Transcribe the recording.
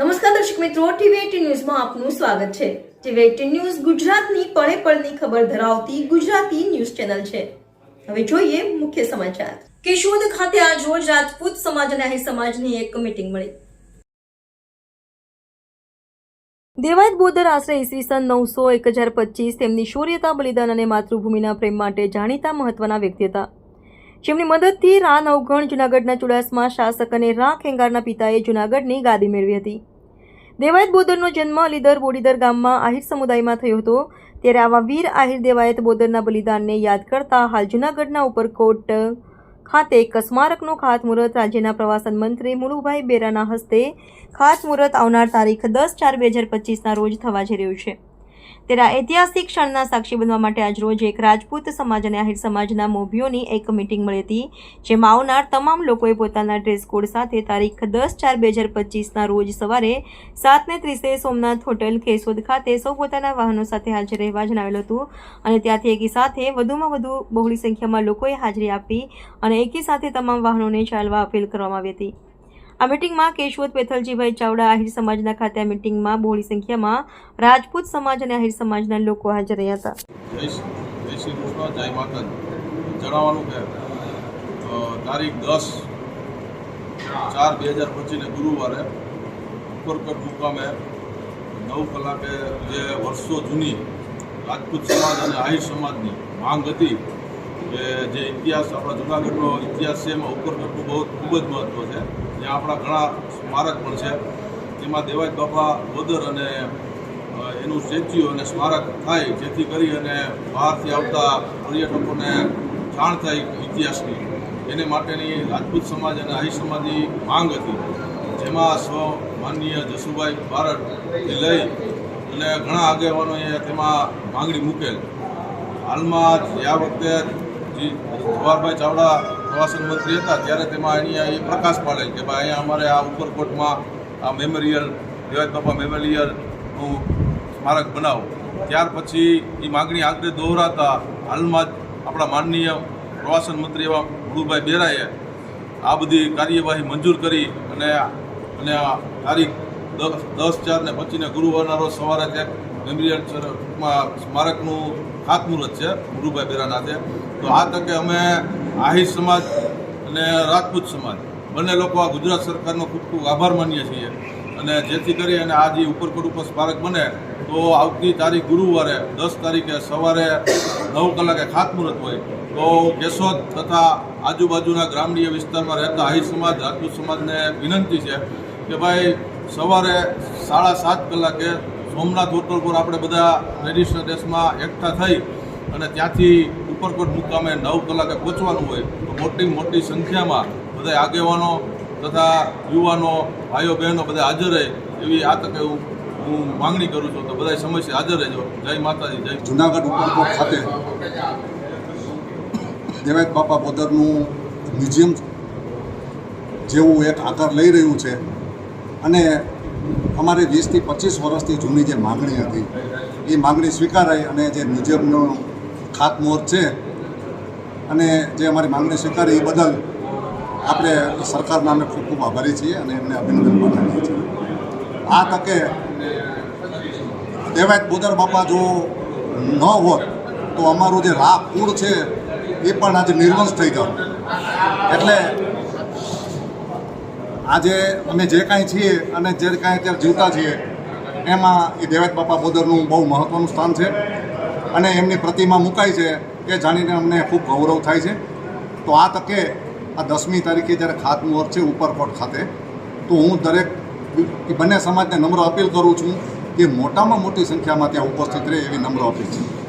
નમસ્કાર દર્શક મિત્રો, ટીવી18 ન્યૂઝમાં આપનું સ્વાગત છે। ટીવી18 ન્યૂઝ ગુજરાતની પળે પળની ખબર ધરાવતી ગુજરાતી ન્યૂઝ ચેનલ છે। હવે જોઈએ મુખ્ય સમાચાર। કેશોદ ખાતે આજ રોજ રાજપૂત સમાજ અને આહિર સમાજની એક મીટિંગ મળી। દેવાયત બોદર આશરે ઈસવીસન 900-1025 તેમની શૌર્યતા, બલિદાન અને માતૃભૂમિના પ્રેમ માટે જાણીતા મહત્વના વ્યક્તિ હતા, જેમની મદદથી રા નવગણ જૂનાગઢના ચુડાસમા શાસક અને રા ખેંગારના પિતાએ જૂનાગઢની ગાદી મેળવી હતી। દેવાયત બોદરનો જન્મ અલીદર બોડીદર ગામમાં આહિર સમુદાયમાં થયો હતો, ત્યારે આવા વીર આહિર દેવાયત બોદરના બલિદાનને યાદ કરતા હાલ જૂનાગઢના ઉપરકોટ ખાતે એક સ્મારકનું ખાતમુહૂર્ત રાજ્યના પ્રવાસન મંત્રી મુળુભાઈ બેરાના હસ્તે ખાતમુહૂર્ત આવનાર તારીખ 10/4/2025ના રોજ થવા જઈ રહ્યું છે। ત્યારે આ ઐતિહાસિક ક્ષણના સાક્ષી બનવા માટે આજ રોજ એક રાજપૂત સમાજ અને આહિર સમાજના મોભીઓની એક મીટિંગ મળી હતી, જેમાં આવનાર તમામ લોકોએ પોતાના ડ્રેસ કોડ સાથે તારીખ 10/4/2025ના રોજ સવારે 7:30 સોમનાથ હોટેલ કેશોદ ખાતે સૌ પોતાના વાહનો સાથે હાજર રહેવા જણાવેલું હતું અને ત્યાંથી એકી સાથે વધુમાં વધુ બહોળી સંખ્યામાં લોકોએ હાજરી આપી અને એકી સાથે તમામ વાહનોને ચાલવા અપીલ કરવામાં આવી હતી। આ મીટિંગમાં કેશોદ પેથલજીભાઈ ચાવડા આહિર સમાજના ખાતે આ મીટિંગમાં બહોળી સંખ્યામાં રાજપૂત સમાજ અને આહિર સમાજના લોકો હાજર રહ્યા હતા। જય શ્રી કૃષ્ણ, જય માતાજી। જણાવવાનું કે તારીખ 10/4/2025 ગુરુવારે ઉપરકોટ મુકામે 9 કલાકે જે વર્ષો જૂની રાજપૂત સમાજ અને આહિર સમાજની માંગ હતી કે જે ઇતિહાસ આપણા જૂનાગઢનો ઇતિહાસ છે એમાં ઉપરકોટનું ખૂબ જ મહત્ત્વ છે। ત્યાં આપણા ઘણા સ્મારક પણ છે, તેમાં દેવાયત બાપા બોદર અને એનું સ્ટેચ્યુ અને સ્મારક થાય, જેથી કરી અને બહારથી આવતા પર્યટકોને જાણ થાય ઇતિહાસની, એને માટેની રાજપૂત સમાજ અને આહિર સમાજની માંગ હતી, જેમાં માનનીય જસુભાઈ બારડથી લઈ અને ઘણા આગેવાનોએ તેમાં માંગણી મૂકેલ। હાલમાં આ વખતે જવાહરભાઈ ચાવડા પ્રવાસન મંત્રી હતા ત્યારે તેમાં અહીંયા એ પ્રકાશ પાડેલ કે ભાઈ અહીંયા અમારે આ ઉપરકોટમાં આ મેમોરિયલ દેવાયત બાપા મેમોરિયલનું સ્મારક બનાવો। ત્યાર પછી એ માંગણી આગળ દોહરાતા હાલમાં જ આપણા માનનીય પ્રવાસન મંત્રી એવા મુળુભાઈ બેરાએ આ બધી કાર્યવાહી મંજૂર કરી અને તારીખ 10/4/25 ગુરુવારના રોજ સવારે ત્યાં મેમોરિયલમાં સ્મારકનું ખાતમુહૂર્ત છે મુળુભાઈ બેરાના છે। તો આ તકે અમે આહિર સમાજ અને રાજપૂત સમાજ બંને લોકો આ ગુજરાત સરકારનો ખૂબ ખૂબ આભાર માનીએ છીએ અને જેથી કરી અને આ જે ઉપરકોટ ઉપર સ્મારક બને તો આવતી તારીખ ગુરુવારે 10 તારીખે સવારે 9 કલાકે ખાતમુહૂર્ત હોય તો કેશોદ તથા આજુબાજુના ગ્રામ્ય વિસ્તારમાં રહેતા આહિર સમાજ રાજપૂત સમાજને વિનંતી છે કે ભાઈ સવારે 7:30 કલાકે સોમનાથ હોટલ પર આપણે બધા ટ્રેડિશનલ ડ્રેસમાં એકઠા થઈ અને ત્યાંથી ઉપરકોટ મુકામે 9 કલાકે પહોંચવાનું હોય તો મોટી સંખ્યામાં બધા આગેવાનો તથા યુવાનો, ભાઈઓ બહેનો બધા હાજર રહે એવી આ તકે હું માંગણી કરું છું, તો બધા સમયસર હાજર રહેજો। જય માતાજી, જય જૂનાગઢ ઉપરકોટ ખાતે દેવાયત બાપા બોદરનું મ્યુઝિયમ જેવું એક આકાર લઈ રહ્યું છે અને અમારે 20 થી 25 વર્ષથી જૂની જે માગણી હતી એ માગણી સ્વીકારાઈ અને જે મ્યુઝિયમનો ખાતમુહૂર્ત છે અને જે અમારી માગણી સ્વીકારી એ બદલ આપણે સરકારના અમે ખૂબ ખૂબ આભારી છીએ અને એમને અભિનંદન પાઠવીએ છીએ। આ તકે દેવાયત બોદર બાપા જો ન હોત તો અમારું જે રા કુળ છે એ પણ આજે નિર્વંશ થઈ જાત। એટલે આજે અમે જે કાંઈ છીએ અને જે કાંઈ અત્યારે જીવતા છીએ એમાં એ દેવાયત બાપા બોદરનું બહુ મહત્ત્વનું સ્થાન છે અને એમની પ્રતિમા મુકાઈ છે એ જાણીને અમને ખૂબ ગૌરવ થાય છે। તો આ તકે આ 10મી તારીખે જ્યારે ખાતમુહૂર્ત છે ઉપરકોટ ખાતે, તો હું દરેક બંને સમાજને નમ્ર અપીલ કરું છું કે મોટામાં મોટી સંખ્યામાં ત્યાં ઉપસ્થિત રહે એવી નમ્ર અપીલ છે।